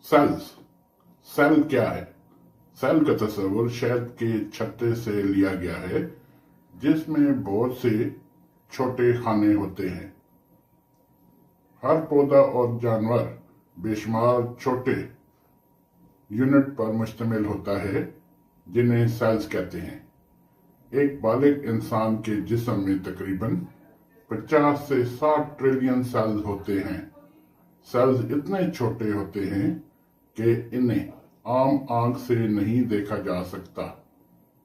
Sales. Cell क्या है? Cell का तस्वर शहद के छत्ते से लिया गया है, जिसमें बहुत से छोटे खाने होते हैं। हर पौधा और जानवर बेशुमार छोटे यूनिट पर मुश्तमिल होता है, जिन्हें सेल्स कहते हैं। एक बालिग इंसान के जिस्म में तकरीबन 50 से 60 ट्रिलियन सेल्स होते हैं। सेल्स इतने छोटे होते हैं कि इन्हें आम आंख से नहीं देखा जा सकता,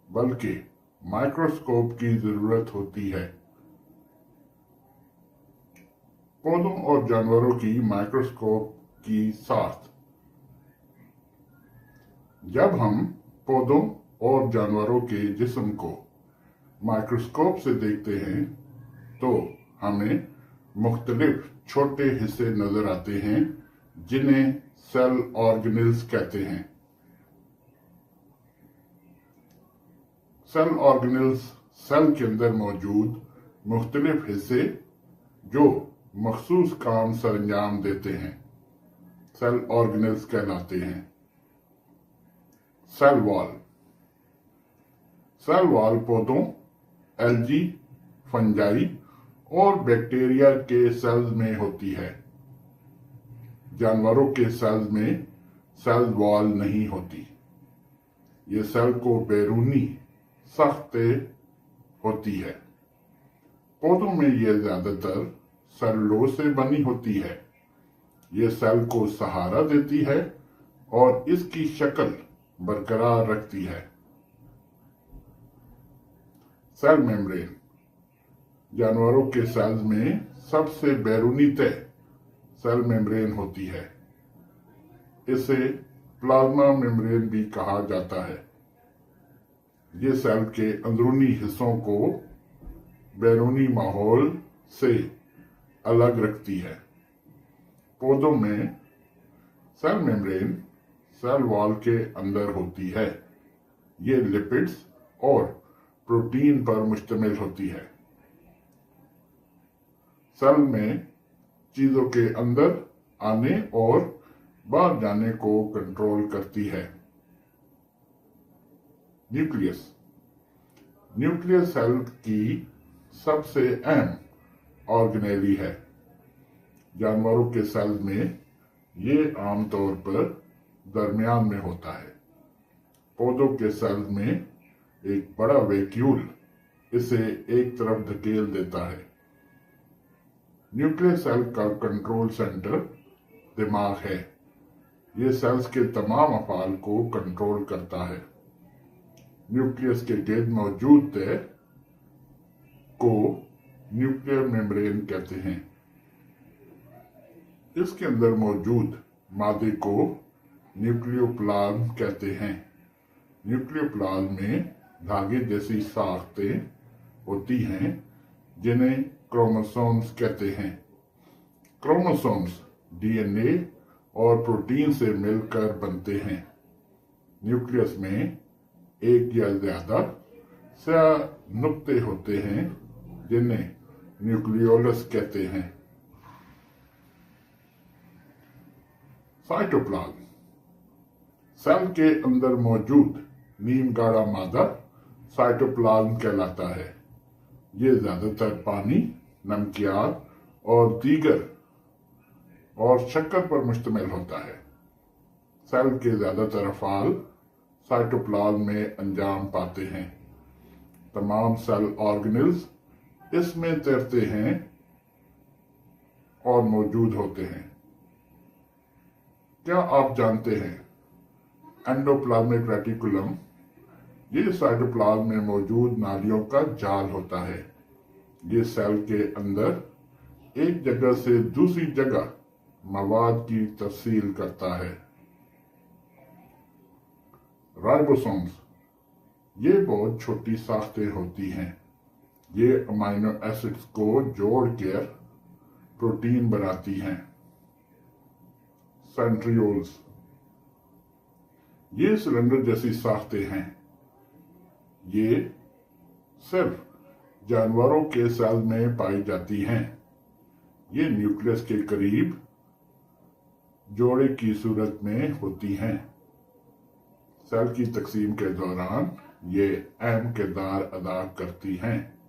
बल्कि माइक्रोस्कोप की जरूरत होती है। पौधों और जानवरों की माइक्रोस्कोप की साख्त। जब हम पौधों और जानवरों के जिस्म को माइक्रोस्कोप से देखते हैं तो हमें मुख्तलिफ छोटे हिस्से नजर आते हैं, जिन्हें सेल ऑर्गेनेल्स कहते हैं। सेल ऑर्गेनेल्स सेल के अंदर मौजूद मुख्तलिफ हिस्से जो मखसूस काम सरंजाम देते हैं, सेल ऑर्गेनेल्स कहलाते हैं। Cell wall. सेल वॉल पौधों, एल्गी, फंजाई और बैक्टीरिया के सेल्स में होती है। जानवरों के सेल्स में सेल वॉल नहीं होती। ये सेल को बैरूनी सख्त होती है। पौधों में यह ज्यादातर सेलुलोज से बनी होती है। ये सेल को सहारा देती है और इसकी शक्ल बरकरार रखती है। Cell membrane. जानवरों के सेल्स में सबसे बैरूनी तह सेल मेम्ब्रेन होती है। इसे प्लाज्मा मेम्ब्रेन भी कहा जाता है। ये सेल के अंदरूनी हिस्सों को बैरूनी माहौल से अलग रखती है। पौधों में सेल मेम्ब्रेन सेल वॉल के अंदर होती है। ये लिपिड्स और प्रोटीन पर मुश्तमिल होती है। सेल में चीजों के अंदर आने और बाहर जाने को कंट्रोल करती है। न्यूक्लियस। न्यूक्लियस सेल की सबसे अहम ऑर्गेनेली है। जानवरों के सेल में ये आमतौर पर दरमियान में होता है। पौधों के सेल में एक बड़ा वैक्यूल इसे एक तरफ धकेल देता है। न्यूक्लियस सेल का कंट्रोल सेंटर दिमाग है। ये सेल्स के तमाम अफाल को कंट्रोल करता है। न्यूक्लियस के गिर्द मौजूद तह को न्यूक्लियर मेम्ब्रेन कहते हैं। इसके अंदर मौजूद मादे को न्यूक्लियोप्लाज्म कहते हैं। न्यूक्लियोप्लाज्म में धागे जैसी साख्तें होती हैं, जिन्हें क्रोमोसोम्स कहते हैं। क्रोमोसोम्स डीएनए और प्रोटीन से मिलकर बनते हैं। न्यूक्लियस में एक या ज्यादा स्याह नुक्ते होते हैं, जिन्हें न्यूक्लियोलस कहते हैं। साइटोप्लाज्म। सेल के अंदर मौजूद नीम गाढ़ा मादा साइटोप्लाज्म कहलाता है। ये ज्यादातर पानी, नमकियात और दीगर और शक्कर पर मुश्तमिल होता है। सेल के ज्यादातर अफाल साइटोप्लाज्म में अंजाम पाते हैं। तमाम सेल ऑर्गेनेल्स इसमें तैरते हैं और मौजूद होते हैं। क्या आप जानते हैं एंडोप्लाज्मिक रेटिकुलम ये साइटोप्लाज्म में मौजूद नालियों का जाल होता है। ये सेल के अंदर एक जगह से दूसरी जगह मवाद की तफसील करता है। राइबोसोम्स ये बहुत छोटी साख्तें होती हैं। ये अमाइनो एसिड्स को जोड़कर प्रोटीन बनाती हैं। सेंट्रियोल्स ये सिलेंडर जैसी साख्तें हैं। ये सिर्फ जानवरों के सेल में पाई जाती हैं। ये न्यूक्लियस के करीब जोड़े की सूरत में होती हैं। सेल की तकसीम के दौरान ये अहम किरदार अदा करती हैं।